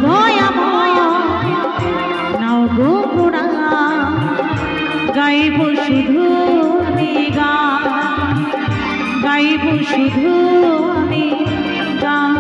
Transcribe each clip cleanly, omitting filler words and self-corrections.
দয়াময় নাও গো প্রণাম, গাইব শুধু আমি গান, গাইব শুধু আমি গান।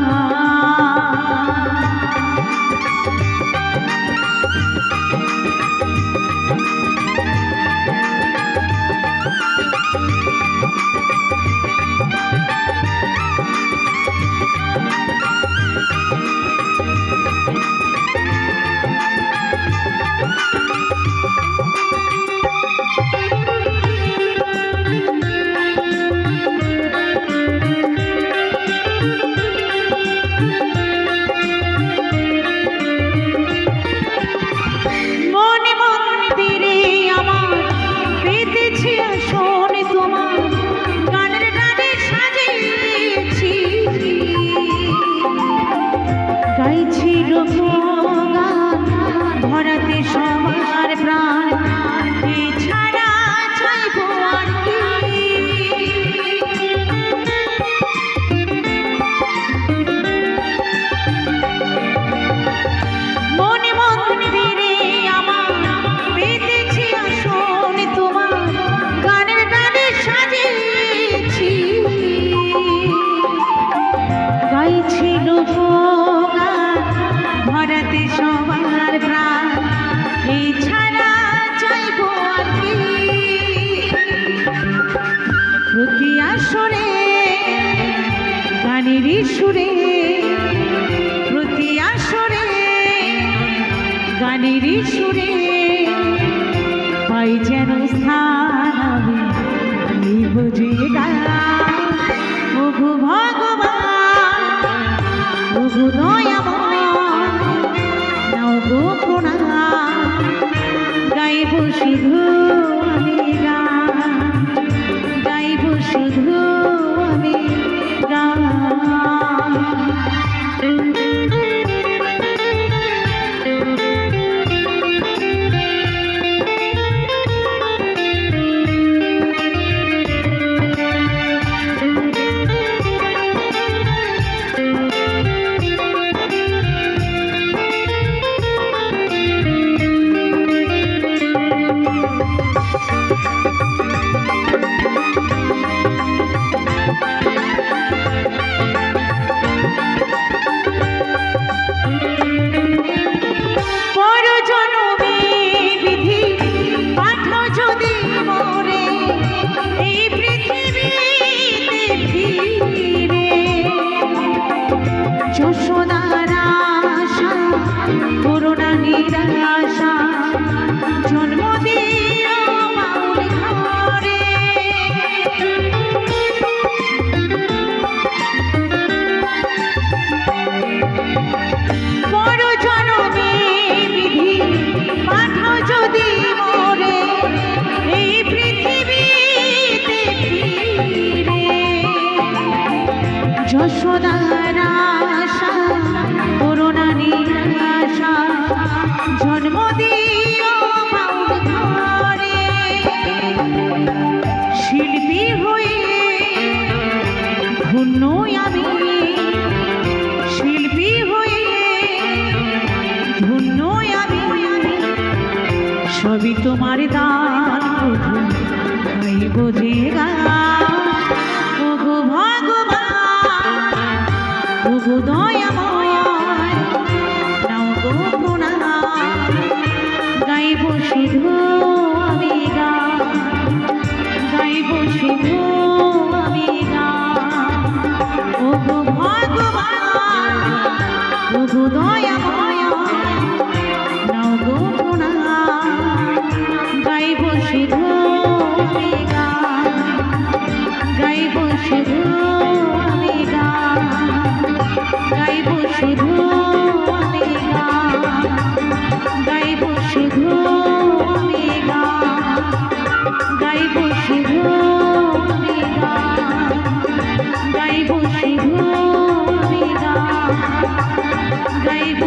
ভরাতে সবার প্রাণ, এছাড়া চাইব আর কি। মনে মন্দিরে আমার পেতেছি আসন, তোমার গানের গানে সাজিয়েছি, গাইছি লোকগান ভরাতে সবার প্রাণ, এছাড়া চাইব আর কি। প্রতি আসরে গানের সুরে, প্রতি আসরে গানের সুরে পাই যেন স্থান, আমি বুঝে গান। ওগো ভগবান, ওগো দয়াময় নাও গো প্রণাম, গাইব শুধু আমি গান, গাইব শুধু আমি গান। যশোদার আশা করুণা নিরাশা, জন্ম দিও বাউল ঘরে। শিল্পী হয়ে ধন্য আমি, শিল্পী হয়ে ধন্য আমি, সবই তোমার দান গাইব যে গান। ওগো ভগবান, ওগো দয়াময় নাও গো প্রণাম, গাইব শুধু আমি গান, গাইব শুধু আমি গান। ওগো ভগবান, ওগো দয়াময় নাও গো প্রণাম, গাইব শুধু আমি গান, গাইব শুধু আমি গান, গাইব শুধু আমি গান, গাইব শুধু আমি গান, গাইব শুধু আমি গান, গাইব শুধু আমি গান, গাইব